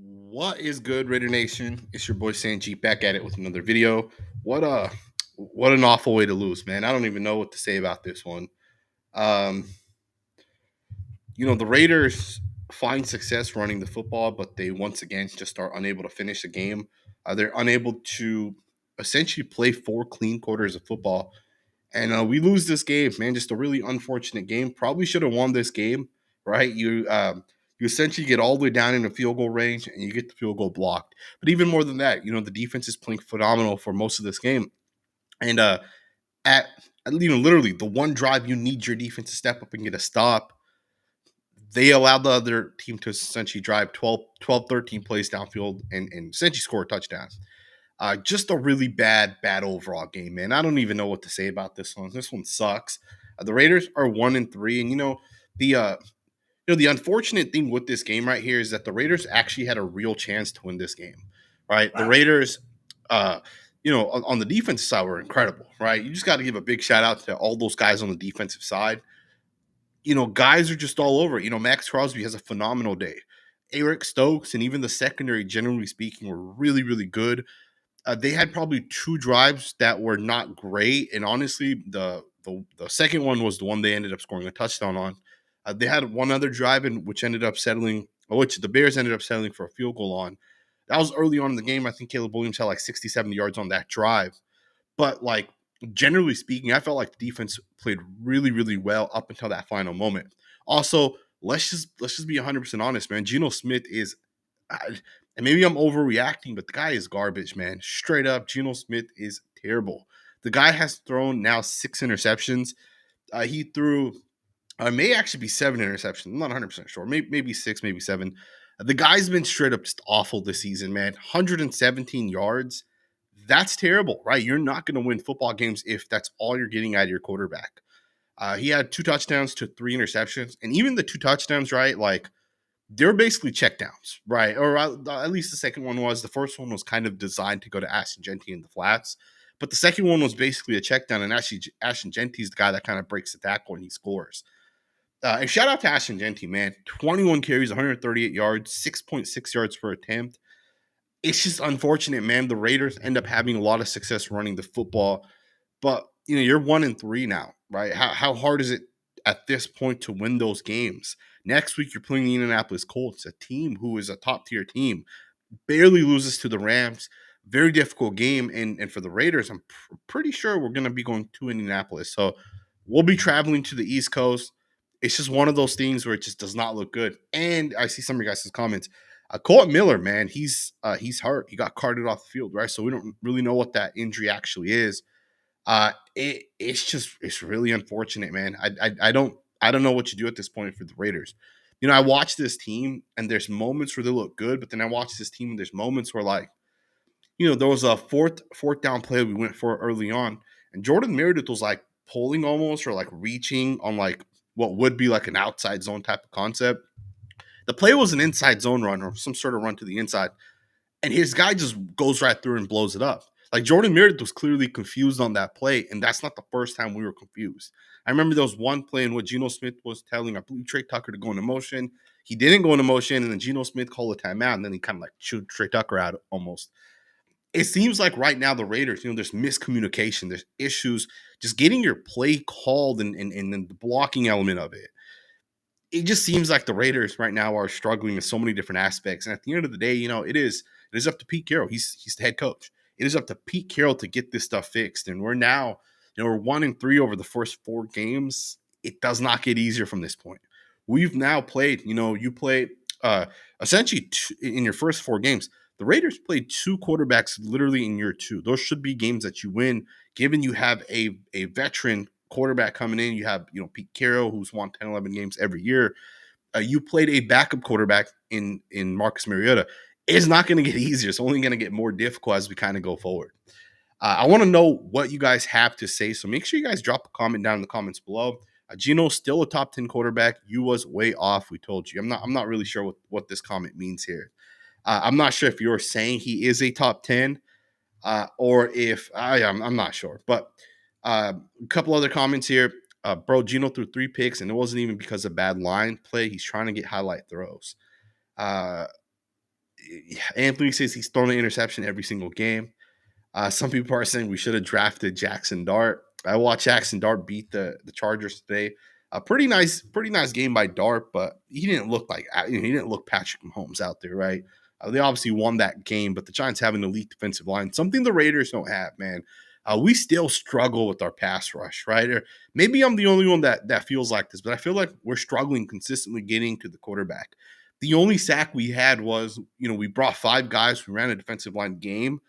What is good, Raider Nation? It's your boy Sanjit back at it with another video. What a what an awful way to lose, man. I don't even know what to say about this one. Um, the Raiders find success running the football, but they once again just are unable to finish the game. They're unable to essentially play four clean quarters of football, and we lose this game, man. Just a really unfortunate game. Probably should have won this game, right? You essentially get all the way down in the field goal range, and you get the field goal blocked. But even more than that, the defense is playing phenomenal for most of this game, and at literally the one drive you need your defense to step up and get a stop, they allowed the other team to essentially drive 13 plays downfield and essentially score a touchdown. Just a really bad overall game, man. I don't even know what to say about this one. This one sucks. The Raiders are 1-3, and the unfortunate thing with this game right here is that the Raiders actually had a real chance to win this game, right? The Raiders, on the defensive side were incredible, right? You just got to give a big shout out to all those guys on the defensive side. Guys are just all over. Maxx Crosby has a phenomenal day. Eric Stokes and even the secondary, generally speaking, were really, really good. They had probably two drives that were not great, and honestly, the second one was the one they ended up scoring a touchdown on. They had one other drive in which the Bears ended up settling for a field goal on. That was early on in the game. I think Caleb Williams had like 60, 70 yards on that drive. But like generally speaking, I felt like the defense played really, really well up until that final moment. Also, let's just be 100% honest, man. Geno Smith is and maybe I'm overreacting, but the guy is garbage, man. Straight up, Geno Smith is terrible. The guy has thrown now 6 interceptions. He threw, may actually be 7 interceptions. I'm not 100% sure. Maybe 6, maybe 7. The guy's been straight up just awful this season, man. 117 yards. That's terrible, right? You're not going to win football games if that's all you're getting out of your quarterback. He had 2 touchdowns to 3 interceptions. And even the 2 touchdowns, right? Like, they're basically checkdowns, right? Or at least the second one was. The first one was kind of designed to go to Ashton Jeanty in the flats. But the second one was basically a check down, and actually Ashton Jeanty is the guy that kind of breaks the tackle and he scores. And shout out to Ashton Jeanty, man. 21 carries, 138 yards, 6.6 yards per attempt. It's just unfortunate, man. The Raiders end up having a lot of success running the football. But, you're 1-3 now, right? How hard is it at this point to win those games? Next week, you're playing the Indianapolis Colts, a team who is a top-tier team. Barely loses to the Rams. Very difficult game. And for the Raiders, I'm pretty sure we're going to be going to Indianapolis. So we'll be traveling to the East Coast. It's just one of those things where it just does not look good. And I see some of your guys' comments. Colton Miller, man, he's hurt. He got carted off the field, right? So we don't really know what that injury actually is. It's really unfortunate, man. I don't know what to do at this point for the Raiders. I watch this team and there's moments where they look good, but then I watch this team and there's moments where there was a fourth down play we went for early on, and Jordan Meredith was like pulling almost or like reaching on like what would be like an outside zone type of concept. The play was an inside zone run or some sort of run to the inside, and his guy just goes right through and blows it up. Like Jordan Meredith was clearly confused on that play, and that's not the first time we were confused. I remember there was one play in what Geno Smith was telling, I believe, Trey Tucker to go into motion. He didn't go into motion, and then Geno Smith called a timeout, and then he kind of like chewed Trey Tucker out almost. It seems like right now the Raiders, there's miscommunication, there's issues, just getting your play called and the blocking element of it. It just seems like the Raiders right now are struggling in so many different aspects. And at the end of the day, it is up to Pete Carroll. He's the head coach. It is up to Pete Carroll to get this stuff fixed. And we're now, we're 1-3 over the first 4 games. It does not get easier from this point. We've now played, you played essentially in your first 4 games. The Raiders played 2 quarterbacks literally in year 2. Those should be games that you win, given you have a veteran quarterback coming in. You have, Pete Carroll, who's won 10, 11 games every year. You played a backup quarterback in Marcus Mariota. It's not going to get easier. It's only going to get more difficult as we kind of go forward. I want to know what you guys have to say. So make sure you guys drop a comment down in the comments below. Geno's still a top 10 quarterback. You was way off. We told you. I'm not really sure what this comment means here. I'm not sure if you're saying he is a top 10 or if I'm not sure. But a couple other comments here. Bro, Geno threw 3 picks, and it wasn't even because of bad line play. He's trying to get highlight throws. Anthony says he's thrown an interception every single game. Some people are saying we should have drafted Jackson Dart. I watched Jackson Dart beat the Chargers today. A pretty nice game by Dart, but he didn't look like he didn't look Patrick Mahomes out there, right? They obviously won that game, but the Giants have an elite defensive line, something the Raiders don't have, man. We still struggle with our pass rush, right? Or maybe I'm the only one that feels like this, but I feel like we're struggling consistently getting to the quarterback. The only sack we had was, we brought 5 guys who ran a defensive line game,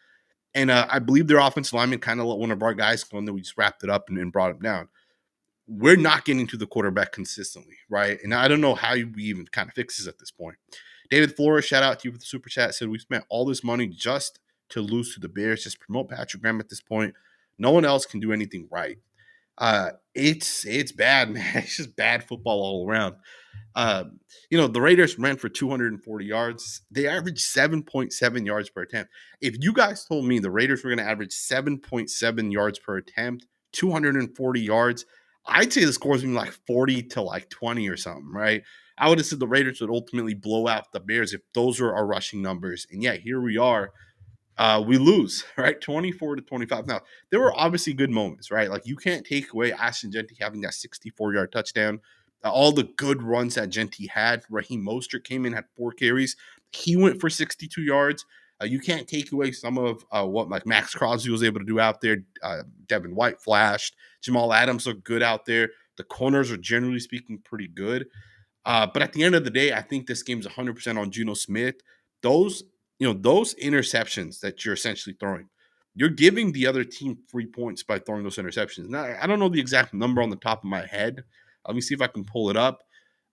and I believe their offensive lineman kind of let one of our guys go, and then we just wrapped it up and brought him down. We're not getting to the quarterback consistently, right? And I don't know how we even kind of fix this at this point. David Flores, shout out to you for the super chat, said we spent all this money just to lose to the Bears. Just promote Patrick Graham at this point. No one else can do anything right. It's bad, man. It's just bad football all around. The Raiders ran for 240 yards. They averaged 7.7 yards per attempt. If you guys told me the Raiders were going to average 7.7 yards per attempt, 240 yards, I'd say the score is going to be like 40 to like 20 or something, right? I would have said the Raiders would ultimately blow out the Bears if those were our rushing numbers. And yeah, here we are. We lose, right? 24-25. Now, there were obviously good moments, right? Like, you can't take away Ashton Jeanty having that 64-yard touchdown. All the good runs that Jeanty had. Raheem Mostert came in, had 4 carries. He went for 62 yards. You can't take away some of what like Maxx Crosby was able to do out there. Devin White flashed. Jamal Adams looked good out there. The corners are generally speaking pretty good. But at the end of the day, I think this game's 100% on Geno Smith. Those interceptions that you're essentially throwing, you're giving the other team 3 points by throwing those interceptions. Now, I don't know the exact number on the top of my head. Let me see if I can pull it up.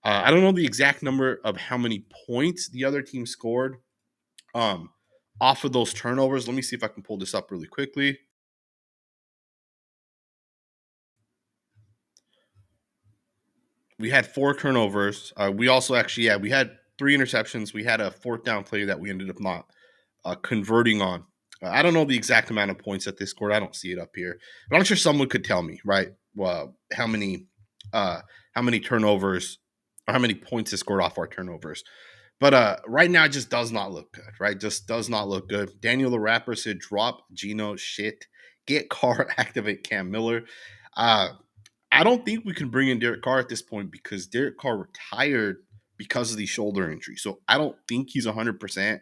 I don't know the exact number of how many points the other team scored off of those turnovers. Let me see if I can pull this up really quickly. We had 4 turnovers. We also actually, we had 3 interceptions. We had a 4th down play that we ended up not converting on. I don't know the exact amount of points that they scored. I don't see it up here, but I'm sure someone could tell me, right? How many turnovers or how many points they scored off our turnovers. But right now, it just does not look good, right? Just does not look good. Daniel the Rapper said, drop Geno shit. Get Carr, activate Cam Miller. I don't think we can bring in Derek Carr at this point because Derek Carr retired because of the shoulder injury. So I don't think he's 100%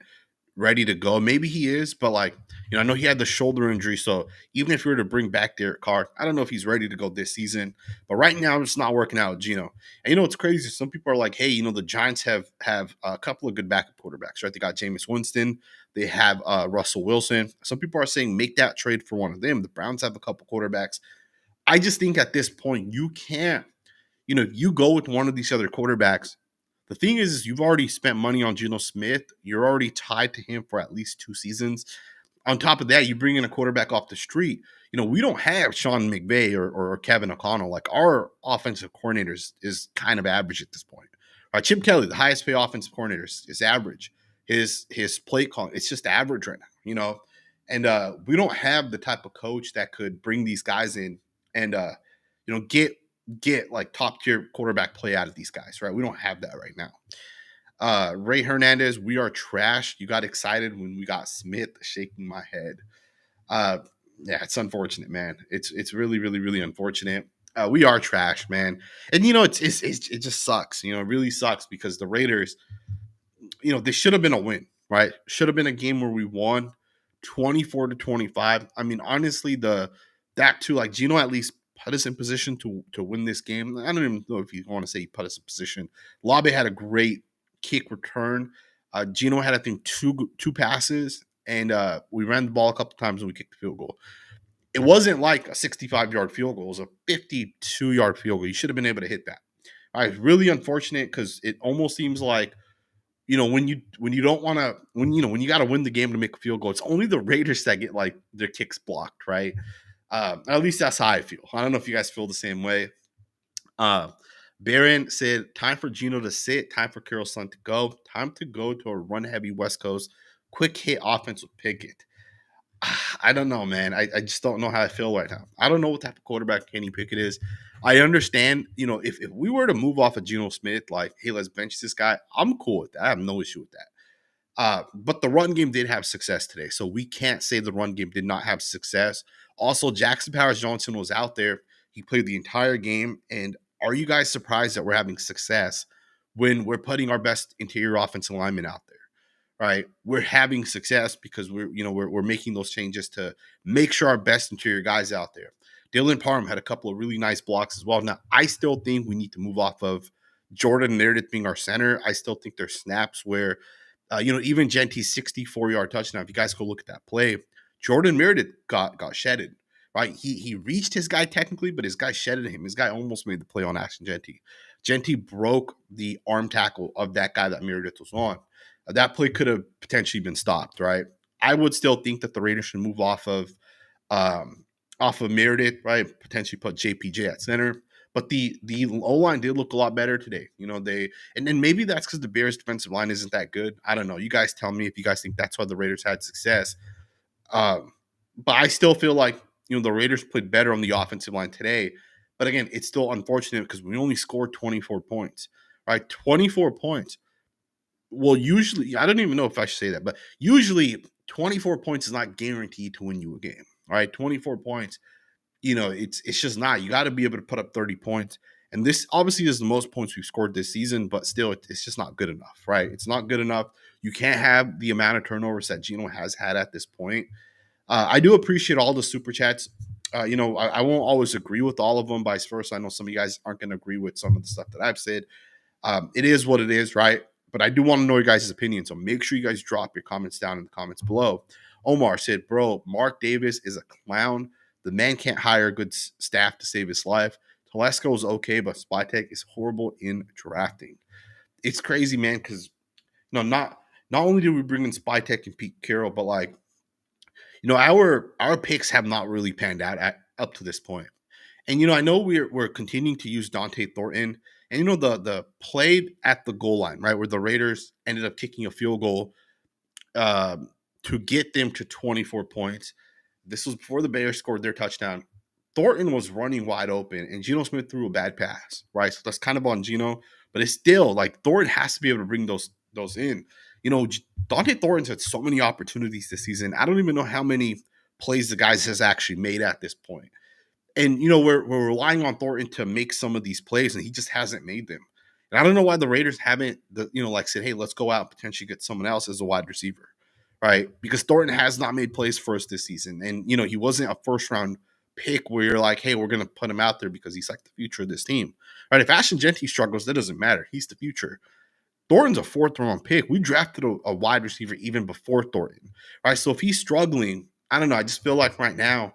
ready to go. Maybe he is, but I know he had the shoulder injury. So even if we were to bring back Derek Carr, I don't know if he's ready to go this season. But right now, it's not working out with Geno. And it's crazy. Some people are like, hey, the Giants have a couple of good backup quarterbacks, right? They got Jameis Winston. They have Russell Wilson. Some people are saying make that trade for one of them. The Browns have a couple quarterbacks. I just think at this point, you can't, if you go with one of these other quarterbacks, the thing is you've already spent money on Geno Smith. You're already tied to him for at least 2 seasons. On top of that, you bring in a quarterback off the street. We don't have Sean McVay or Kevin O'Connell. Like, our offensive coordinators is kind of average at this point. Chip Kelly, the highest paid offensive coordinator, is average. His play call, it's just average right now, And we don't have the type of coach that could bring these guys in and get like top tier quarterback play out of these guys, right? We don't have that right now. Ray Hernandez, we are trash. You got excited when we got Smith, shaking my head. Yeah, it's unfortunate, man. It's really, really, really unfortunate. We are trash, man. And it just sucks. It really sucks because the Raiders, they should have been a win, right? Should have been a game where we won 24-25. I mean, honestly, that too, like Geno at least put us in position to win this game. I don't even know if you want to say he put us in position. Labe had a great kick return. Geno had, I think, two passes, and we ran the ball a couple times and we kicked the field goal. It wasn't like a 65-yard field goal. It was a 52-yard field goal. You should have been able to hit that. All right, really unfortunate because it almost seems like, when you don't want to, when you got to win the game to make a field goal, it's only the Raiders that get like their kicks blocked, right? At least that's how I feel. I don't know if you guys feel the same way. Barron said, time for Geno to sit, time for Carroll's son to go, time to go to a run-heavy West Coast, quick hit offense with Pickett. I don't know, man. I just don't know how I feel right now. I don't know what type of quarterback Kenny Pickett is. I understand, if we were to move off of Geno Smith, like, hey, let's bench this guy, I'm cool with that. I have no issue with that. But the run game did have success today. So we can't say the run game did not have success. Also, Jackson Powers Johnson was out there. He played the entire game. And are you guys surprised that we're having success when we're putting our best interior offensive linemen out there? Right? We're having success because we're making those changes to make sure our best interior guys out there. Dylan Parham had a couple of really nice blocks as well. Now, I still think we need to move off of Jordan Meredith being our center. I still think there's snaps where even Jeanty's 64-yard touchdown. If you guys go look at that play, Jordan Meredith got shedded. Right, he reached his guy technically, but his guy shedded him. His guy almost made the play on Ashton Jeanty. Jeanty broke the arm tackle of that guy that Meredith was on. That play could have potentially been stopped. Right, I would still think that the Raiders should move off of Meredith. Right, potentially put JPJ at center. But the O-line did look a lot better today. And then maybe that's because the Bears' defensive line isn't that good. I don't know. You guys tell me if you guys think that's why the Raiders had success. But I still feel like, the Raiders played better on the offensive line today. But again, it's still unfortunate because we only scored 24 points, right? 24 points. Well, usually, I don't even know if I should say that, but usually 24 points is not guaranteed to win you a game, right? 24 points, it's just not. You got to be able to put up 30 points. And this obviously is the most points we've scored this season, but still, it's just not good enough, right? It's not good enough. You can't have the amount of turnovers that Geno has had at this point. I do appreciate all the super chats. I won't always agree with all of them, vice versa. I know some of you guys aren't going to agree with some of the stuff that I've said. It is what it is, right? But I do want to know your guys' opinion. So make sure you guys drop your comments down in the comments below. Omar said, bro, Mark Davis is a clown. The man can't hire good staff to save his life. Telesco is okay, but Spytek is horrible in drafting. It's crazy, man, because not only did we bring in Spytek and Pete Carroll, but our picks have not really panned out up to this point. And I know we're continuing to use Dante Thornton, and the play at the goal line, right, where the Raiders ended up kicking a field goal to get them to 24 points. This was before the Bears scored their touchdown. Thornton was running wide open, and Geno Smith threw a bad pass, right? So that's kind of on Geno, but it's still like Thornton has to be able to bring those in. Dante Thornton's had so many opportunities this season. I don't even know how many plays the guys has actually made at this point. And, we're relying on Thornton to make some of these plays, and he just hasn't made them. And I don't know why the Raiders haven't, said, hey, let's go out and potentially get someone else as a wide receiver, right? Because Thornton has not made plays for us this season. And, he wasn't a first-round pick where you're like, hey, we're going to put him out there because he's like the future of this team, right? If Ashton Jeanty struggles, that doesn't matter. He's the future. Thornton's a fourth-round pick. We drafted a wide receiver even before Thornton, right? So if he's struggling, I don't know. I just feel like right now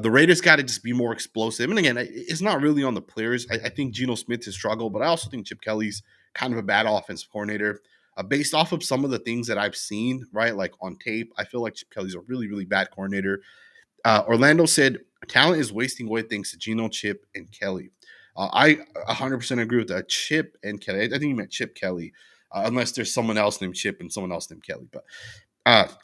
the Raiders got to just be more explosive. And again, it's not really on the players. I think Geno Smith has struggled, but I also think Chip Kelly's kind of a bad offensive coordinator. Based off of some of the things that I've seen, right, like on tape, I feel like Chip Kelly's a really, really bad coordinator. Orlando said, talent is wasting away thanks to Geno, Chip, and Kelly. I 100% agree with that. Chip and Kelly. I think you meant Chip Kelly, unless there's someone else named Chip and someone else named Kelly. But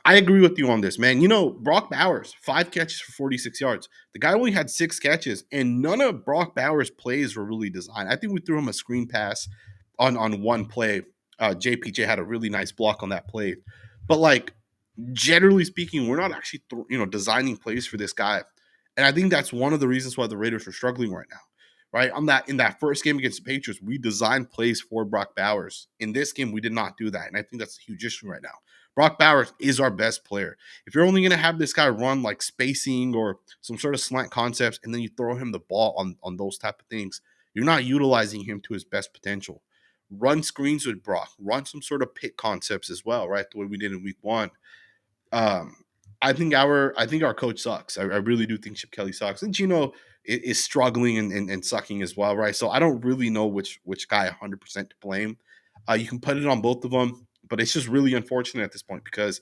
I agree with you on this, man. Brock Bwars, 5 catches for 46 yards. The guy only had 6 catches, and none of Brock Bwars' plays were really designed. I think we threw him a screen pass on one play. JPJ had a really nice block on that play. But, generally speaking, we're not actually, designing plays for this guy. And I think that's one of the reasons why the Raiders are struggling right now. Right? In that first game against the Patriots, we designed plays for Brock Bwars. In this game, we did not do that. And I think that's a huge issue right now. Brock Bwars is our best player. If you're only going to have this guy run like spacing or some sort of slant concepts, and then you throw him the ball on those type of things, you're not utilizing him to his best potential. Run screens with Brock. Run some sort of pick concepts as well, right? The way we did in week 1. I think our coach sucks. I really do think Chip Kelly sucks. And Geno is struggling and sucking as well, right? So I don't really know which guy 100% to blame. You can put it on both of them, but it's just really unfortunate at this point because,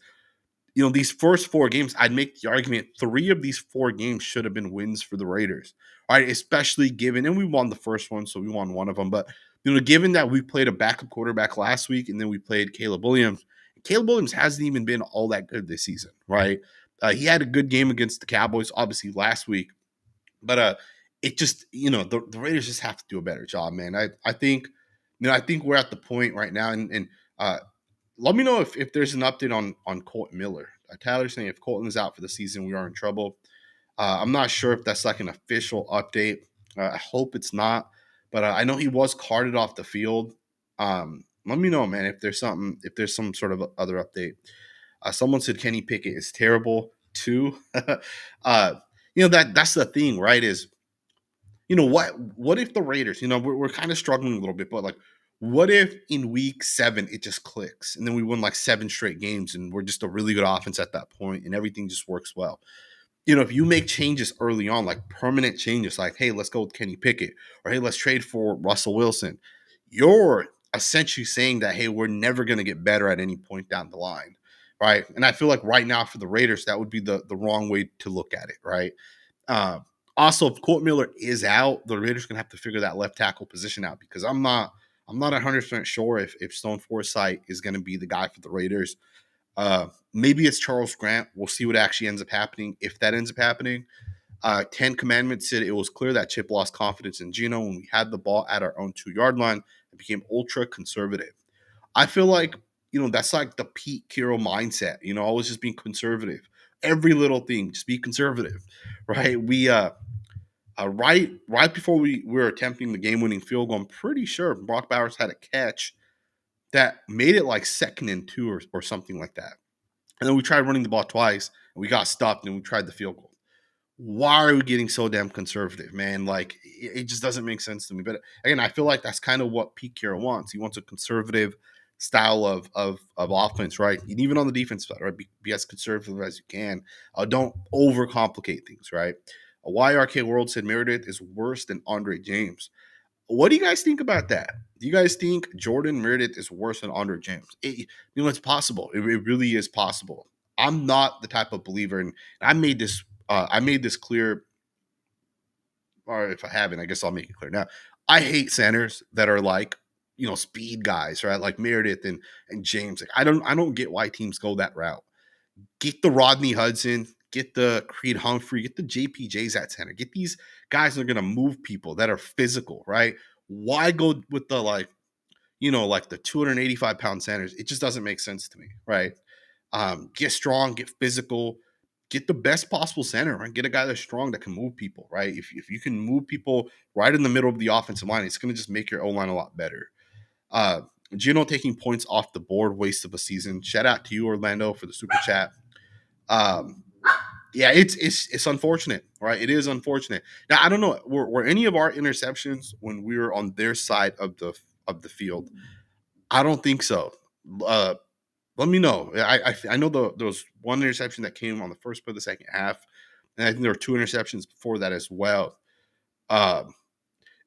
these first 4 games, I'd make the argument 3 of these 4 games should have been wins for the Raiders, all right? Especially given, and we won the first one, so we won one of them. But, given that we played a backup quarterback last week and then we played Caleb Williams, Caleb Williams hasn't even been all that good this season, right? He had a good game against the Cowboys, obviously, last week. But it just, the Raiders just have to do a better job, man. I think we're at the point right now, and let me know if there's an update on Colton Miller. Tyler's saying if Colton is out for the season, we are in trouble. I'm not sure if that's like an official update. I hope it's not, but I know he was carted off the field. Let me know, man, if there's some sort of other update. Someone said Kenny Pickett is terrible too. That's the thing, right? Is what if the Raiders, we're kind of struggling a little bit, but like, what if in week 7 it just clicks and then we win like 7 straight games and we're just a really good offense at that point and everything just works well? If you make changes early on, like permanent changes, like, hey, let's go with Kenny Pickett, or hey, let's trade for Russell Wilson, you're essentially saying that, hey, we're never going to get better at any point down the line, right? And I feel like right now for the Raiders, that would be the wrong way to look at it, right? Uh, Also, if Colt Miller is out, the Raiders going to have to figure that left tackle position out because I'm not 100% sure if Stone Forsythe is going to be the guy for the Raiders. Maybe it's Charles Grant. We'll see what actually ends up happening. If that ends up happening, 10 Commandments said it was clear that Chip lost confidence in Geno when we had the ball at our own 2-yard line and became ultra conservative. I feel like, that's like the Pete Carroll mindset, always just being conservative. Every little thing, just be conservative, right? Right before we were attempting the game-winning field goal, I'm pretty sure Brock Bowers had a catch that made it like 2nd and 2 or something like that. And then we tried running the ball twice, and we got stopped, and we tried the field goal. Why are we getting so damn conservative, man? Like, it just doesn't make sense to me. But again, I feel like that's kind of what Pete Carroll wants. He wants a conservative style of offense, right? And even on the defense side, right? Be as conservative as you can. Don't overcomplicate things, right? YRK World said Meredith is worse than Andre James. What do you guys think about that? Do you guys think Jordan Meredith is worse than Andre James? It's possible. It really is possible. I'm not the type of believer, and I made this. I made this clear, or if I haven't, I guess I'll make it clear now. I hate centers that are like, speed guys, right? Like Meredith and James. Like I don't get why teams go that route. Get the Rodney Hudson, get the Creed Humphrey, get the JPJs at center. Get these guys that are going to move people, that are physical, right? Why go with the like the 285-pound centers? It just doesn't make sense to me, right? Get strong, get physical, get the best possible center, right? Get a guy that's strong that can move people, right? If you can move people right in the middle of the offensive line, it's going to just make your O-line a lot better. Geno taking points off the board, waste of a season. Shout out to you, Orlando, for the super chat. Yeah, it's unfortunate, right? It is unfortunate. Now, I don't know, were any of our interceptions when we were on their side of the field? I don't think so. Let me know. I know there was one interception that came on the first play of the second half, and I think there were 2 interceptions before that as well.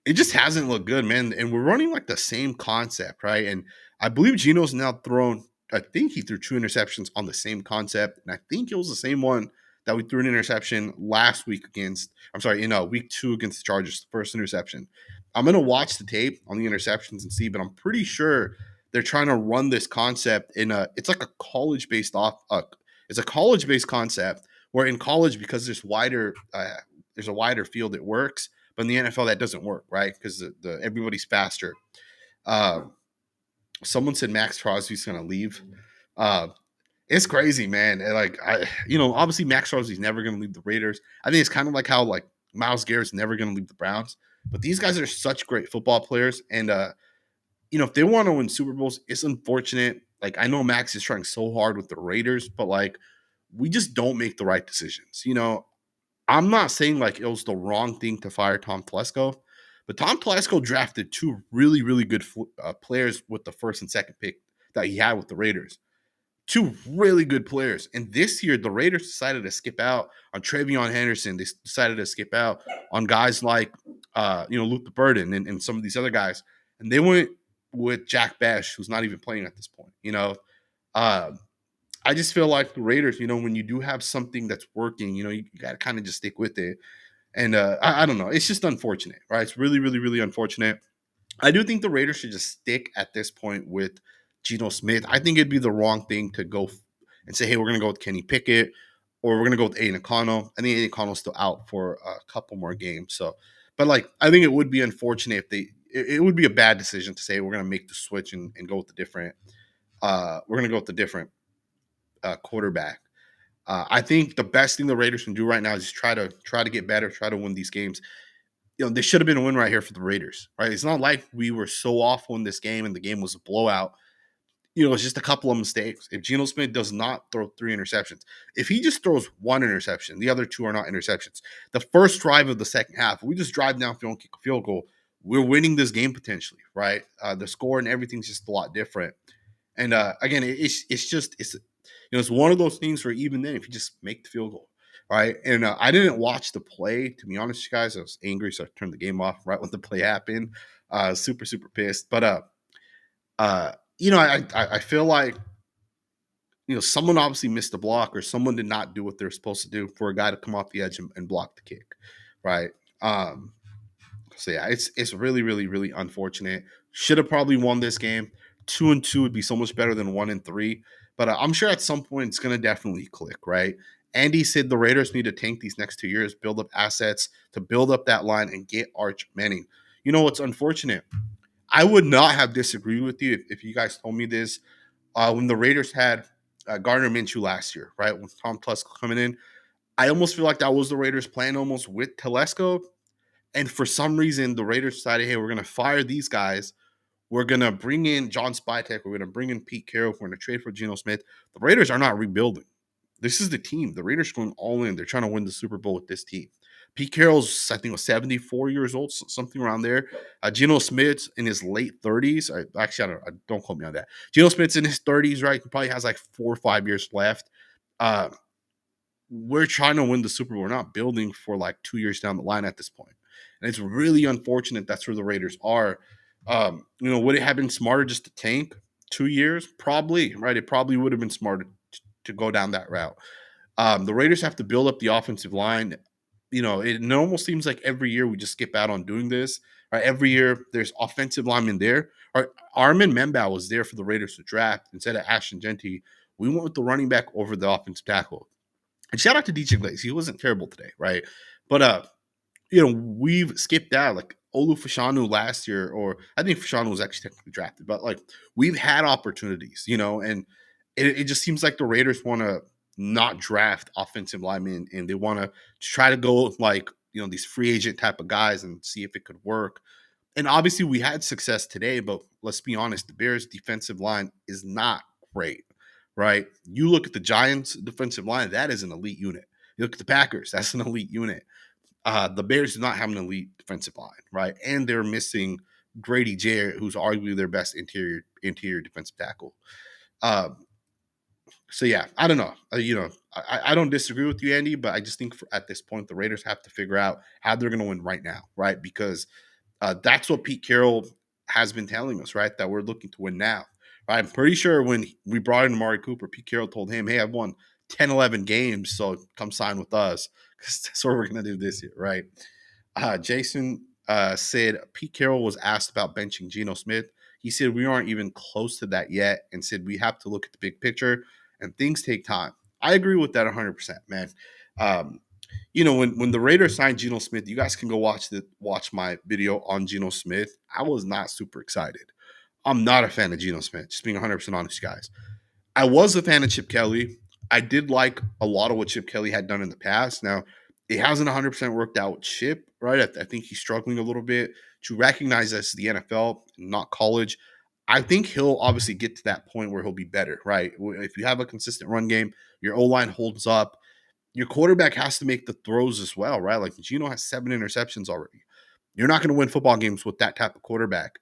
It just hasn't looked good, man. And we're running like the same concept, right? And I believe Geno's now thrown. I think he threw 2 interceptions on the same concept, and I think it was the same one that we threw an interception last week against. I'm sorry, week 2 against the Chargers, the first interception. I'm gonna watch the tape on the interceptions and see, but I'm pretty sure they're trying to run this concept in a. It's like a college-based it's a college-based concept where in college, because there's a wider field, it works. But in the NFL, that doesn't work, right? Because everybody's faster. Someone said Maxx Crosby's going to leave. It's crazy, man. Like obviously Maxx Crosby's never going to leave the Raiders. I think it's kind of like how like Myles Garrett's never going to leave the Browns. But these guys are such great football players, and if they want to win Super Bowls, it's unfortunate. Like I know Max is trying so hard with the Raiders, but like we just don't make the right decisions. I'm not saying like it was the wrong thing to fire Tom Telesco, but Tom Telesco drafted 2 really, really good players with the first and second pick that he had with the Raiders. 2 really good players. And this year, the Raiders decided to skip out on Travion Henderson. They decided to skip out on guys like, Luke Burden and some of these other guys. And they went with Jack Bech, who's not even playing at this point. I just feel like the Raiders, when you do have something that's working, you got to kind of just stick with it. And I don't know. It's just unfortunate, right? It's really, really, really unfortunate. I do think the Raiders should just stick at this point with Geno Smith. I think it'd be the wrong thing to go and say, hey, we're going to go with Kenny Pickett or we're going to go with Aiden O'Connell. I think Aiden O'Connell's still out for a couple more games. So, but like, I think it would be unfortunate if it would be a bad decision to say we're going to make the switch and go with the different we're gonna go with a different quarterback. I think the best thing the Raiders can do right now is just try to get better, try to win these games. This should have been a win right here for the Raiders, right? It's not like we were so awful in this game and the game was a blowout. It's just a couple of mistakes. If Geno Smith does not throw 3 interceptions, if he just throws 1 interception, the other 2 are not interceptions. The first drive of the second half, we just drive down field and kick a field goal. We're winning this game potentially, right? The score and everything's just a lot different. And again, it's one of those things where even then, if you just make the field goal, right? And I didn't watch the play, to be honest, guys. I was angry, so I turned the game off right when the play happened. Super pissed. But I feel like someone obviously missed a block or someone did not do what they're supposed to do for a guy to come off the edge and block the kick, right? So yeah, it's really, really, really unfortunate. Should have probably won this game. 2-2 would be so much better than 1-3. But I'm sure at some point it's going to definitely click, right? Andy said the Raiders need to tank these next 2 years, build up assets to build up that line and get Arch Manning. You know what's unfortunate? I would not have disagreed with you if you guys told me this when the Raiders had Gardner Minshew last year, right? With Tom Telesco coming in. I almost feel like that was the Raiders' plan almost with Telesco. And for some reason, the Raiders decided, hey, we're going to fire these guys. We're going to bring in John Spytek. We're going to bring in Pete Carroll. We're going to trade for Geno Smith. The Raiders are not rebuilding. This is the team. The Raiders are going all in. They're trying to win the Super Bowl with this team. Pete Carroll's, I think, was 74 years old, something around there. Geno Smith's in his late 30s. Don't quote me on that. Geno Smith's in his 30s, right? He probably has like 4 or 5 years left. We're trying to win the Super Bowl. We're not building for like 2 years down the line at this point. And it's really unfortunate that's where the Raiders are. Would it have been smarter just to tank 2 years? Probably, right? It probably would have been smarter to go down that route. The Raiders have to build up the offensive line. It almost seems like every year we just skip out on doing this. Right? Every year there's offensive linemen there. Right? Armin Memba was there for the Raiders to draft instead of Ashton Jeanty. We went with the running back over the offensive tackle. And shout out to DJ Glaze. He wasn't terrible today, right? But we've skipped out like Olu Fashanu last year, or I think Fashanu was actually technically drafted, but like we've had opportunities, and it just seems like the Raiders want to not draft offensive linemen and they want to try to go with like, these free agent type of guys and see if it could work. And obviously we had success today, but let's be honest, the Bears defensive line is not great, right? You look at the Giants defensive line, that is an elite unit. You look at the Packers, that's an elite unit. The Bears do not have an elite defensive line, right? And they're missing Grady Jarrett, who's arguably their best interior defensive tackle. So yeah, I don't know. I don't disagree with you, Andy, but I just think at this point the Raiders have to figure out how they're going to win right now, right? Because that's what Pete Carroll has been telling us, right? That we're looking to win now. Right? I'm pretty sure when we brought in Amari Cooper, Pete Carroll told him, hey, I've won 10, 11 games, so come sign with us because that's what we're going to do this year, right? Jason said Pete Carroll was asked about benching Geno Smith. He said we aren't even close to that yet and said we have to look at the big picture and things take time. I agree with that 100%, man. When the Raiders signed Geno Smith, you guys can go watch my video on Geno Smith. I was not super excited. I'm not a fan of Geno Smith, just being 100% honest, guys. I was a fan of Chip Kelly. I did like a lot of what Chip Kelly had done in the past. Now, it hasn't 100% worked out with Chip, right? I think he's struggling a little bit to recognize this the NFL, not college. I think he'll obviously get to that point where he'll be better, right? If you have a consistent run game, your O-line holds up, your quarterback has to make the throws as well, right? Like Geno has 7 interceptions already. You're not going to win football games with that type of quarterback.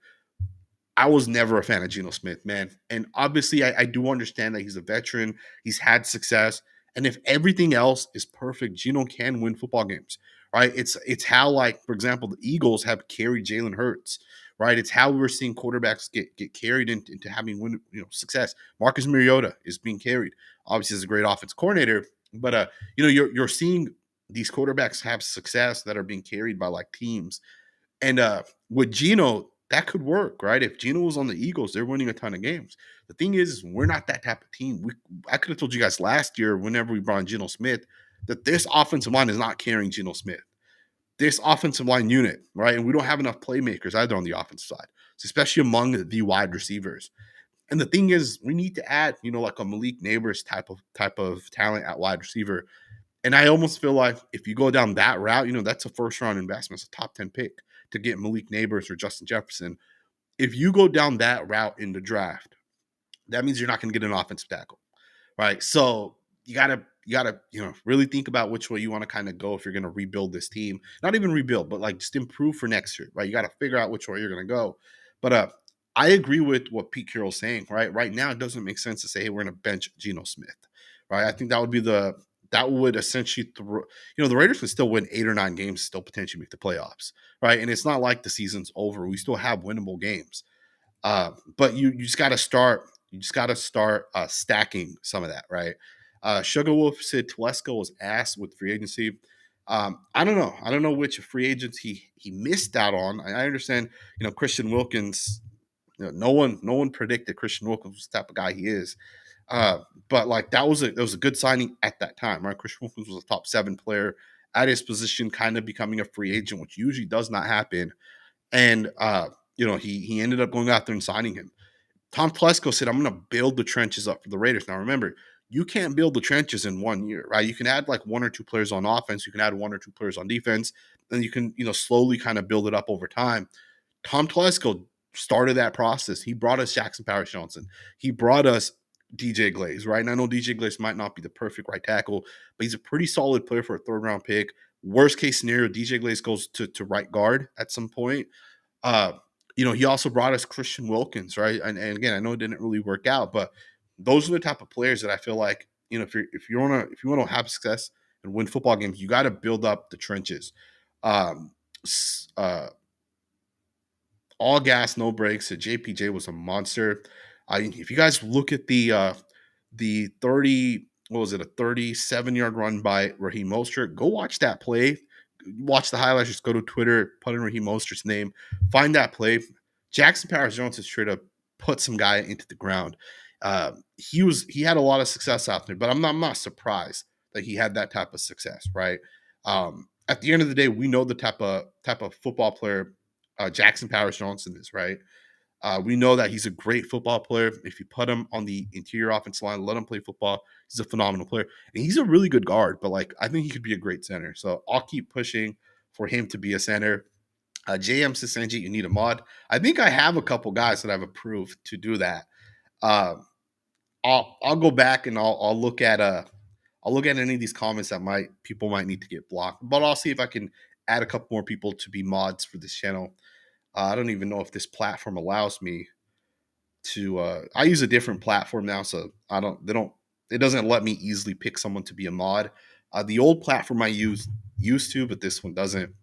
I was never a fan of Geno Smith, man. And obviously, I do understand that he's a veteran. He's had success. And if everything else is perfect, Geno can win football games, right? It's how, like, for example, the Eagles have carried Jalen Hurts, right? It's how we're seeing quarterbacks get carried into having success. Marcus Mariota is being carried. Obviously, as a great offense coordinator. But, you're seeing these quarterbacks have success that are being carried by, like, teams. And with Geno, that could work, right? If Geno was on the Eagles, they're winning a ton of games. The thing is we're not that type of team. I could have told you guys last year, whenever we brought in Geno Smith, that this offensive line is not carrying Geno Smith. This offensive line unit, right? And we don't have enough playmakers either on the offensive side, especially among the wide receivers. And the thing is, we need to add, like a Malik Neighbors type of talent at wide receiver. And I almost feel like if you go down that route, that's a first round investment, it's a top 10 pick to get Malik Neighbors or Justin Jefferson. If you go down that route in the draft, that means you're not going to get an offensive tackle, right? So you gotta really think about which way you want to kind of go if you're going to rebuild this team. Not even rebuild, but like just improve for next year, right? You got to figure out which way you're going to go. But I agree with what Pete Carroll's saying, right? Right now, it doesn't make sense to say, hey, we're going to bench Geno Smith, right? I think that would essentially the Raiders can still win 8 or 9 games, still potentially make the playoffs, right? And it's not like the season's over. We still have winnable games. But you just got to start. You just got to start stacking some of that, right? Sugar Wolf said Telesco was asked with free agency. I don't know. I don't know which free agents he missed out on. I understand. Christian Wilkins. No one predicted Christian Wilkins was the type of guy he is. Uh, but like that was a good signing at that time, right? Christian Wilkins was a top 7 player at his position, kind of becoming a free agent, which usually does not happen. And he ended up going out there and signing him. Tom Telesco said, I'm going to build the trenches up for the Raiders. Now, remember, you can't build the trenches in 1 year, right? You can add like 1 or 2 players on offense. You can add 1 or 2 players on defense. Then you can, slowly kind of build it up over time. Tom Telesco started that process. He brought us Jackson Powers Johnson. He brought us DJ Glaze, right? And I know DJ Glaze might not be the perfect right tackle, but he's a pretty solid player for a 3rd-round pick. Worst case scenario, DJ Glaze goes to right guard at some point. Uh, he also brought us Christian Wilkins, right? And again, I know it didn't really work out, but those are the type of players that I feel like, if you want to have success and win football games, you got to build up the trenches. Um, uh, all gas, no brakes. JPJ was a monster. If you guys look at the 30, what was it, a 37-yard run by Raheem Mostert, go watch that play. Watch the highlights. Just go to Twitter, put in Raheem Mostert's name, find that play. Jackson Powers Jones is straight up put some guy into the ground. He had a lot of success out there, but I'm not surprised that he had that type of success, right? At the end of the day, we know the type of football player Jackson Powers Johnson is, right? We know that he's a great football player. If you put him on the interior offensive line, let him play football, he's a phenomenal player. And he's a really good guard, but like I think he could be a great center. So I'll keep pushing for him to be a center. JM says, Sanjit, you need a mod. I think I have a couple guys that I've approved to do that. Uh, I'll go back and I'll look at any of these comments that people might need to get blocked, but I'll see if I can add a couple more people to be mods for this channel. I don't even know if this platform allows me to. I use a different platform now, so it doesn't let me easily pick someone to be a mod. The old platform I used to, but this one doesn't.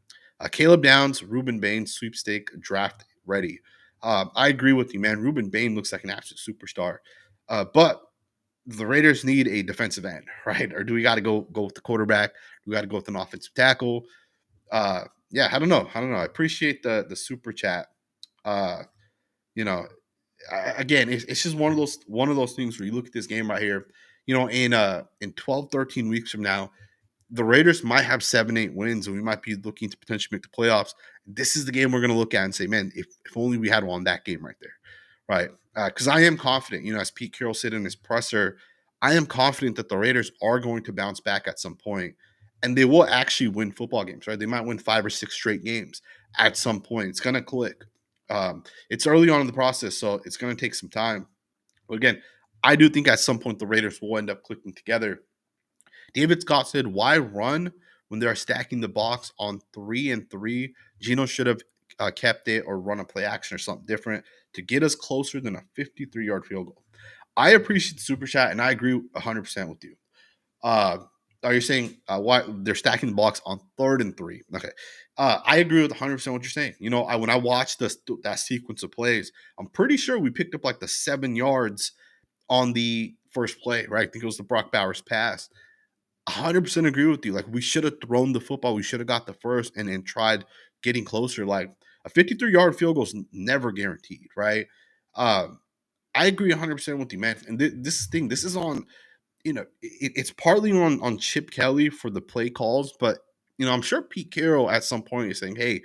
Caleb Downs, Ruben Bain, sweepstake draft ready. I agree with you, man. Ruben Bain looks like an absolute superstar, but the Raiders need a defensive end, right? Or do we got to go with the quarterback? Do we got to go with an offensive tackle? Yeah, I don't know. I appreciate the super chat. Uh, you know, again, it's just one of those things where you look at this game right here. In 12, 13 weeks from now, the Raiders might have 7-8 wins, and we might be looking to potentially make the playoffs. This is the game we're going to look at and say, man, if only we had won that game right there, right? Because I am confident, as Pete Carroll said in his presser, I am confident that the Raiders are going to bounce back at some point, and they will actually win football games, right? They might win 5 or 6 straight games at some point. It's going to click. It's early on in the process, so it's going to take some time. But again, I do think at some point the Raiders will end up clicking together. David Scott said, why run when they are stacking the box on 3-3? Geno should have kept it or run a play action or something different to get us closer than a 53-yard field goal. I appreciate the super chat, and I agree 100% with you. Are you saying why they're stacking the box on 3rd and 3? Okay. I agree with 100% what you're saying. When I watched that sequence of plays, I'm pretty sure we picked up like the 7 yards on the first play, right? I think it was the Brock Bowers pass. 100% agree with you. Like, we should have thrown the football. We should have got the first and then tried getting closer. Like, a 53-yard field goal is never guaranteed, right? I agree 100% with you, man. And this is on, it's partly on Chip Kelly for the play calls, but, I'm sure Pete Carroll at some point is saying, hey,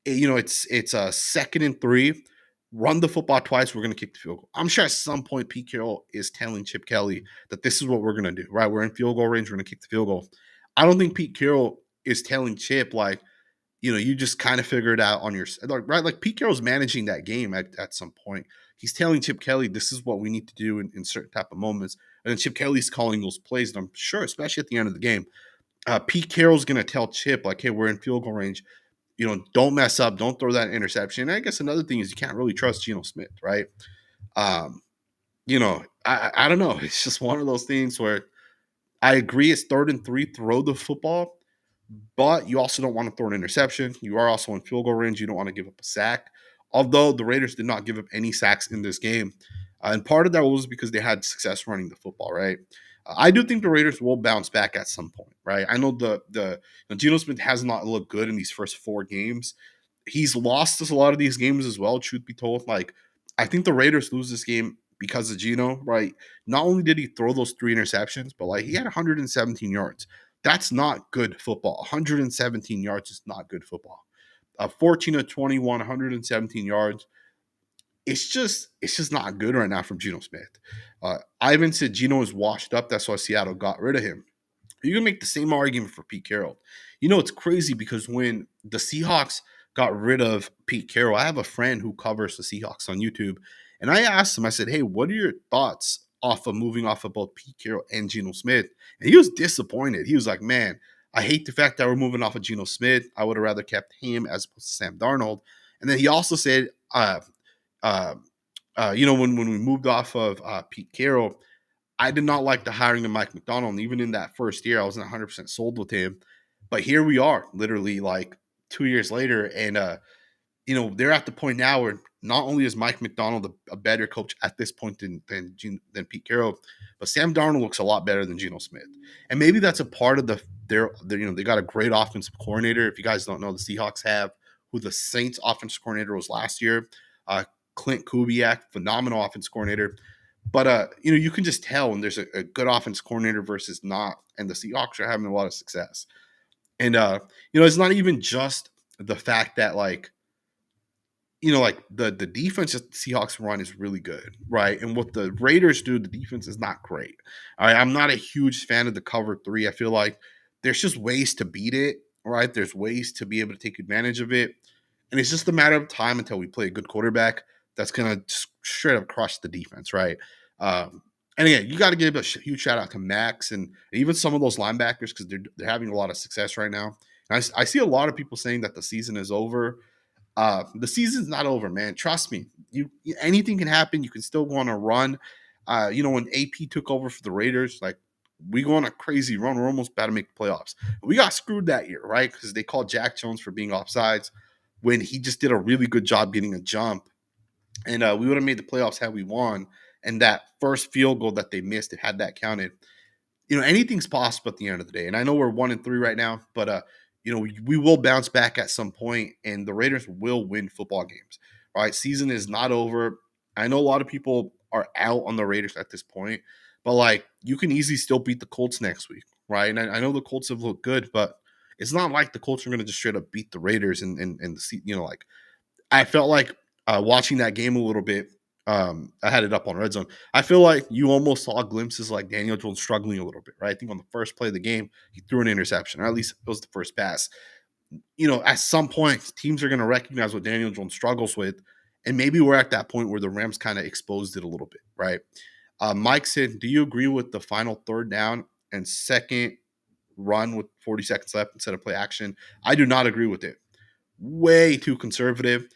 it's a 2nd and 3. run the football twice, we're going to kick the field goal. I'm sure at some point Pete Carroll is telling Chip Kelly that this is what we're going to do, right? We're in field goal range, we're going to kick the field goal. I don't think Pete Carroll is telling Chip, like, you just kind of figure it out on your, right? Like Pete Carroll's managing that game at some point. He's telling Chip Kelly, this is what we need to do in certain type of moments. And then Chip Kelly's calling those plays. And I'm sure, especially at the end of the game, Pete Carroll's going to tell Chip, like, hey, we're in field goal range. Don't mess up. Don't throw that interception. And I guess another thing is you can't really trust Geno Smith, right? Um, I don't know. It's just one of those things where I agree it's 3rd and 3, throw the football, but you also don't want to throw an interception. You are also in field goal range. You don't want to give up a sack. Although the Raiders did not give up any sacks in this game. And part of that was because they had success running the football, right? I do think the Raiders will bounce back at some point, right? I know the Geno Smith has not looked good in these first 4 games. He's lost us a lot of these games as well, truth be told. Like, I think the Raiders lose this game because of Geno, right? Not only did he throw those 3 interceptions, but like he had 117 yards. That's not good football. 117 yards is not good football. 14 of 21, 117 yards. It's just not good right now from Geno Smith. Ivan said Geno is washed up. That's why Seattle got rid of him. You can make the same argument for Pete Carroll. It's crazy because when the Seahawks got rid of Pete Carroll, I have a friend who covers the Seahawks on YouTube, and I asked him, I said, hey, what are your thoughts off of moving off of both Pete Carroll and Geno Smith? And he was disappointed. He was like, man, I hate the fact that we're moving off of Geno Smith. I would have rather kept him as opposed to Sam Darnold. And then he also said, when we moved off of Pete Carroll, I did not like the hiring of Mike Macdonald. And even in that first year, I wasn't 100% sold with him. But here we are, literally like 2 years later. And, they're at the point now where not only is Mike Macdonald a better coach at this point than Pete Carroll, but Sam Darnold looks a lot better than Geno Smith. And maybe that's a part of they got a great offensive coordinator. If you guys don't know, the Seahawks have who the Saints offensive coordinator was last year. Clint Kubiak, phenomenal offense coordinator. But, you can just tell when there's a good offense coordinator versus not. And the Seahawks are having a lot of success. And, it's not even just the fact that, like, the defense that the Seahawks run is really good, right? And what the Raiders do, the defense is not great. All right, I'm not a huge fan of the cover 3. I feel like there's just ways to beat it, right? There's ways to be able to take advantage of it. And it's just a matter of time until we play a good quarterback that's going to straight up crush the defense, right? And again, you got to give a huge shout out to Maxx and even some of those linebackers because they're having a lot of success right now. And I see a lot of people saying that the season is over. The season's not over, man. Trust me. Anything can happen. You can still go on a run. When AP took over for the Raiders, like we go on a crazy run. We're almost about to make the playoffs. We got screwed that year, right? Because they called Jack Jones for being offsides when he just did a really good job getting a jump. And we would have made the playoffs had we won. And that first field goal that they missed, it had that counted. Anything's possible at the end of the day. And I know we're 1-3 right now, but we will bounce back at some point, and the Raiders will win football games. All right, season is not over. I know a lot of people are out on the Raiders at this point, but like you can easily still beat the Colts next week, right? And I know the Colts have looked good, but it's not like the Colts are going to just straight up beat the Raiders and like I felt like watching that game a little bit. I had it up on Red Zone. I feel like you almost saw glimpses like Daniel Jones struggling a little bit, right? I think on the first play of the game, he threw an interception, or at least it was the first pass. At some point, teams are going to recognize what Daniel Jones struggles with, and maybe we're at that point where the Rams kind of exposed it a little bit, right? Mike said, do you agree with the final 3rd down and second run with 40 seconds left instead of play action? I do not agree with it. Way too conservative.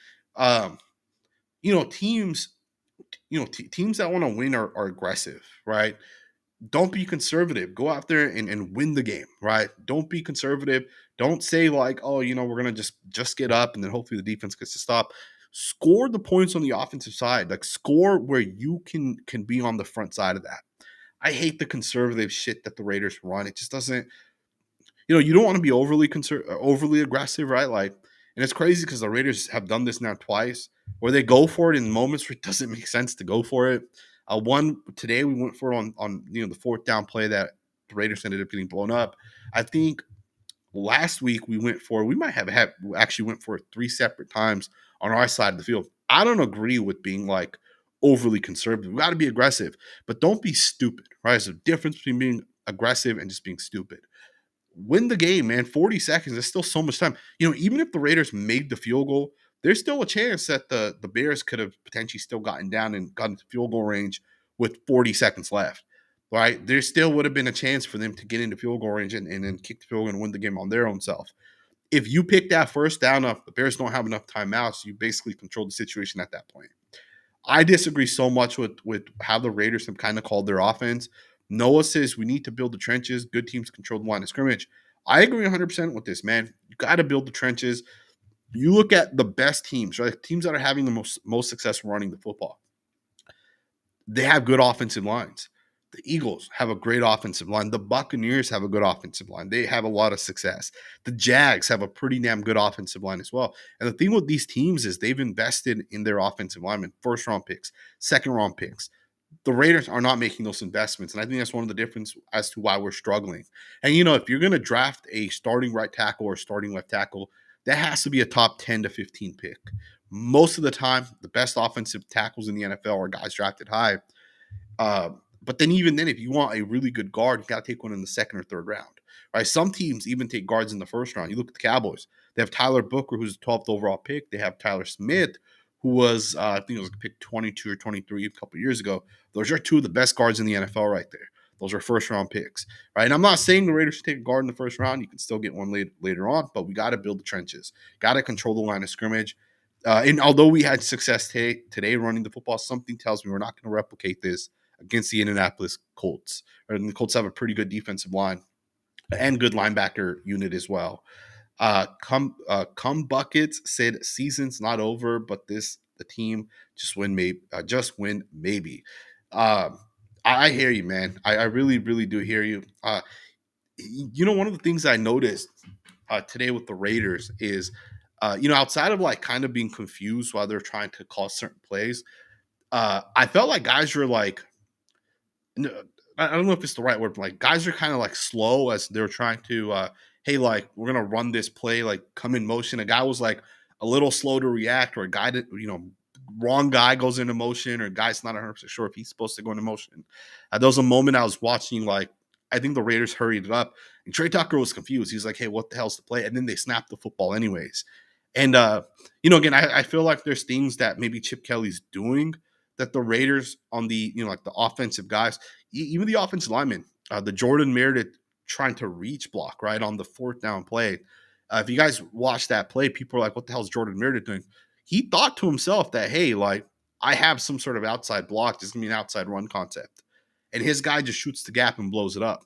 Teams teams that want to win are aggressive, right? Don't be conservative. Go out there and win the game, right? Don't be conservative. Don't say like, oh, we're going to just get up and then hopefully the defense gets to stop. Score the points on the offensive side. Like score where you can be on the front side of that. I hate the conservative shit that the Raiders run. It just doesn't, you don't want to be overly aggressive, right? Like, and it's crazy because the Raiders have done this now twice where they go for it in moments where it doesn't make sense to go for it. One today we went for it on the 4th down play that the Raiders ended up getting blown up. I think last week we might have actually went for it 3 separate times on our side of the field. I don't agree with being like overly conservative. We got to be aggressive, but don't be stupid, right? There's a difference between being aggressive and just being stupid. Win the game, man. 40 seconds. There's still so much time. Even if the Raiders made the field goal, there's still a chance that the Bears could have potentially still gotten down and gotten to field goal range with 40 seconds left. Right? There still would have been a chance for them to get into field goal range and then kick the field goal and win the game on their own self. If you pick that first down up, the Bears don't have enough timeouts. You basically control the situation at that point. I disagree so much with how the Raiders have kind of called their offense. Noah says we need to build the trenches. Good teams control the line of scrimmage. I agree 100% with this, man. You got to build the trenches. You look at the best teams, right? Teams that are having the most success running the football. They have good offensive lines. The Eagles have a great offensive line. The Buccaneers have a good offensive line. They have a lot of success. The Jags have a pretty damn good offensive line as well. And the thing with these teams is they've invested in their offensive linemen, first-round picks, second-round picks. The Raiders are not making those investments, and I think that's one of the difference as to why we're struggling. And, if you're going to draft a starting right tackle or starting left tackle, that has to be a top 10 to 15 pick. Most of the time, the best offensive tackles in the NFL are guys drafted high. But then even then, if you want a really good guard, you got to take one in the second or third round. Right? Some teams even take guards in the first round. You look at the Cowboys. They have Tyler Booker, who's the 12th overall pick. They have Tyler Smith, who was, I think it was picked 22 or 23 a couple of years ago. Those are two of the best guards in the NFL right there. Those are first-round picks. Right? And I'm not saying the Raiders should take a guard in the first round. You can still get one later on, but we got to build the trenches. Got to control the line of scrimmage. And although we had success today running the football, something tells me we're not going to replicate this against the Indianapolis Colts. And the Colts have a pretty good defensive line and good linebacker unit as well. Come Buckets said season's not over, but the team just win maybe. I hear you, man. I really, really do hear you. One of the things I noticed today with the Raiders is, outside of like kind of being confused while they're trying to call certain plays, I felt like guys were like, I don't know if it's the right word, but like guys are kind of like slow as they're trying to, hey, like we're gonna run this play, like come in motion. A guy was like a little slow to react, or a guy that wrong guy goes into motion, or a guy's not 100% sure if he's supposed to go into motion. There was a moment I was watching, like I think the Raiders hurried it up, and Trey Tucker was confused. He's like, hey, what the hell's the play? And then they snapped the football anyways. And again, I feel like there's things that maybe Chip Kelly's doing that the Raiders on the, like the offensive guys, even the offensive linemen, the Jordan Meredith trying to reach block, right, on the fourth down play. If you guys watch that play, people are like, what the hell is Jordan Meredith doing? He thought to himself that, hey, like, I have some sort of outside block. This is going to be an outside run concept. And his guy just shoots the gap and blows it up.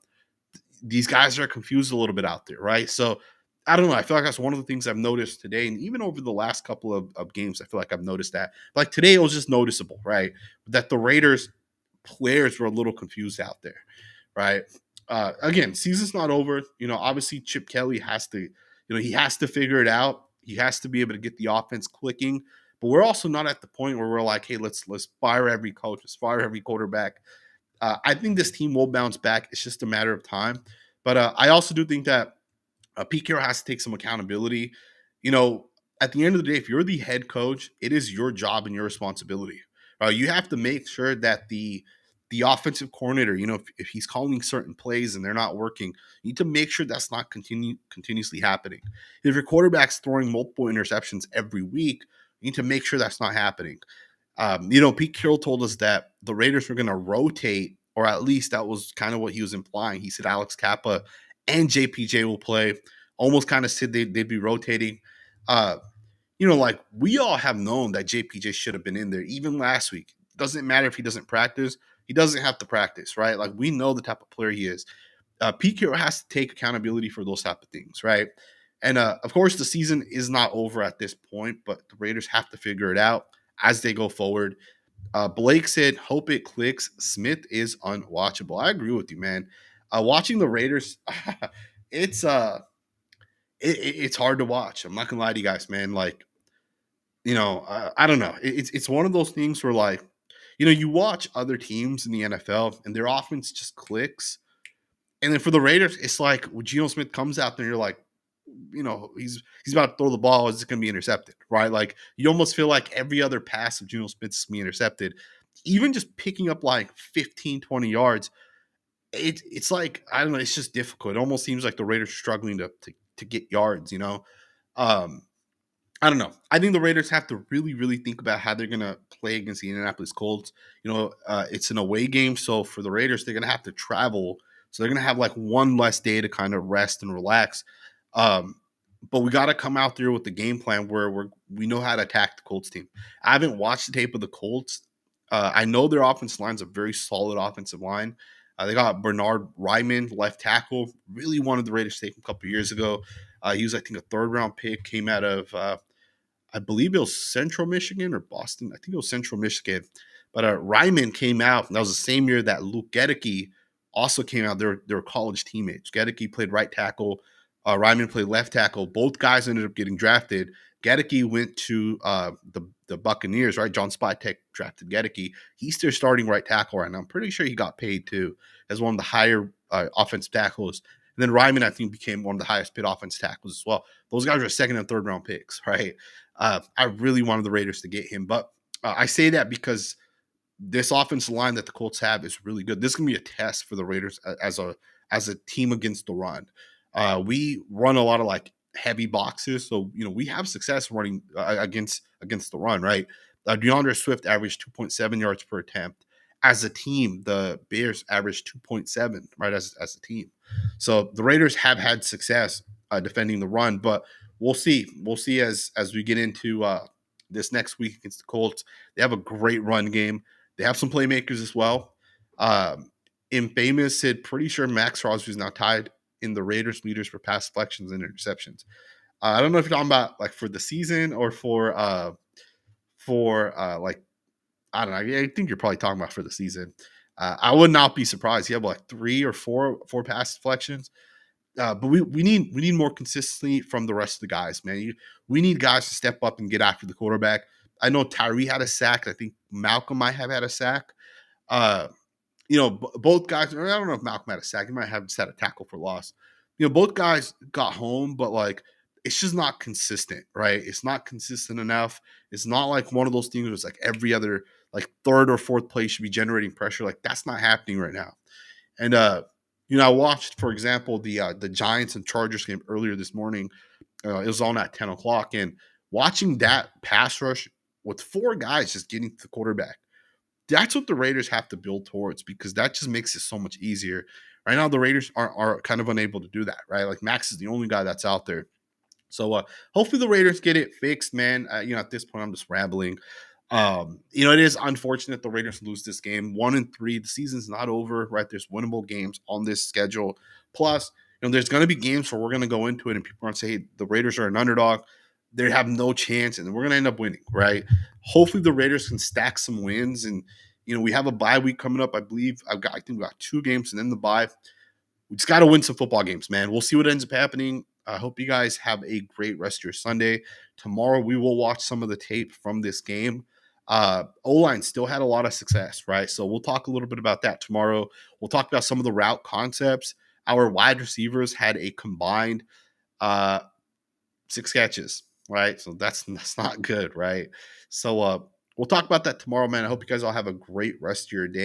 These guys are confused a little bit out there, right? So, I don't know. I feel like that's one of the things I've noticed today. And even over the last couple of games, I feel like I've noticed that. Like today, it was just noticeable, right? That the Raiders players were a little confused out there, right? Again, season's not over. Obviously Chip Kelly has to, he has to figure it out. He has to be able to get the offense clicking. But we're also not at the point where we're like, hey, let's fire every coach, let's fire every quarterback. I think this team will bounce back. It's just a matter of time. But I also do think that Pete Carroll has to take some accountability. At the end of the day, if you're the head coach, it is your job and your responsibility. You have to make sure that the offensive coordinator, if he's calling certain plays and they're not working, you need to make sure that's not continuously happening. If your quarterback's throwing multiple interceptions every week, you need to make sure that's not happening. Pete Carroll told us that the Raiders were going to rotate, or at least that was kind of what he was implying. He said Alex Kappa and JPJ will play. Almost kind of said they'd be rotating. Like we all have known that JPJ should have been in there even last week. Doesn't matter if he doesn't practice. He doesn't have to practice, right? Like we know the type of player he is. Pete Carroll has to take accountability for those type of things, right? And of course, the season is not over at this point, but the Raiders have to figure it out as they go forward. Blake said, hope it clicks. Smith is unwatchable. I agree with you, man. Watching the Raiders, it's hard to watch. I'm not gonna lie to you guys, man. Like, I don't know. It's one of those things where, like, you watch other teams in the NFL and their offense just clicks, and then for the Raiders, it's like when Geno Smith comes out there, you're like, he's about to throw the ball. Is it going to be intercepted? Right? Like you almost feel like every other pass of Geno Smith is going to be intercepted. Even just picking up like 15, 20 yards, it's like I don't know. It's just difficult. It almost seems like the Raiders are struggling to get yards. Um, I don't know. I think the Raiders have to really, really think about how they're going to play against the Indianapolis Colts. It's an away game, so for the Raiders, they're going to have to travel. So they're going to have like one less day to kind of rest and relax. Um, but we got to come out there with the game plan where we know how to attack the Colts team. I haven't watched the tape of the Colts. I know their offensive line's a very solid offensive line. They got Bernard Ryman, left tackle. Really wanted the Raiders to take him a couple years ago. He was, I think, a third-round pick. Came out of I believe it was Central Michigan or Boston. I think it was Central Michigan. But Ryman came out, and that was the same year that Luke Gedeke also came out. They were college teammates. Gedeke played right tackle. Ryman played left tackle. Both guys ended up getting drafted. Gedeke went to the Buccaneers, right? John Spytek drafted Gedeke. He's their starting right tackle right now. I'm pretty sure he got paid too as one of the higher offensive tackles. And then Ryman, I think, became one of the highest paid offensive tackles as well. Those guys are second and third round picks, right? I really wanted the Raiders to get him, but I say that because this offensive line that the Colts have is really good. This is gonna be a test for the Raiders as a team against the run. We run a lot of like heavy boxes, so we have success running against the run, right? DeAndre Swift averaged 2.7 yards per attempt. As a team, the Bears averaged 2.7, right? As a team, so the Raiders have had success defending the run, but we'll see. We'll see as we get into this next week against the Colts. They have a great run game. They have some playmakers as well. Infamous said, pretty sure Maxx Crosby is now tied in the Raiders leaders for pass deflections and interceptions. I don't know if you're talking about like for the season or for like I don't know. I think you're probably talking about for the season. I would not be surprised. You have like three or four pass deflections. But we need more consistency from the rest of the guys, man. We need guys to step up and get after the quarterback. I know Tyree had a sack. I think Malcolm might have had a sack. Uh, both guys. I don't know if Malcolm had a sack. He might have just had a tackle for loss. Both guys got home, but like it's just not consistent, right? It's not consistent enough. It's not like one of those things where it's like every other like third or fourth play should be generating pressure. Like that's not happening right now. And I watched, for example, the Giants and Chargers game earlier this morning. It was on at 10 o'clock, and watching that pass rush with four guys just getting to the quarterback, that's what the Raiders have to build towards because that just makes it so much easier. Right now, the Raiders are kind of unable to do that, right? Like Maxx is the only guy that's out there. So hopefully the Raiders get it fixed, man. At this point, I'm just rambling. It is unfortunate the Raiders lose this game. 1-3, the season's not over, right? There's winnable games on this schedule. Plus, there's going to be games where we're going to go into it and people are going to say, hey, the Raiders are an underdog. They have no chance, and we're going to end up winning, right? Hopefully the Raiders can stack some wins, and we have a bye week coming up. I believe I think we got 2 games and then the bye. We just got to win some football games, man. We'll see what ends up happening. I hope you guys have a great rest of your Sunday. Tomorrow we will watch some of the tape from this game. O-line still had a lot of success, right? So we'll talk a little bit about that tomorrow. We'll talk about some of the route concepts. Our wide receivers had a combined 6 catches, right? So that's not good, right? So we'll talk about that tomorrow, man. I hope you guys all have a great rest of your day.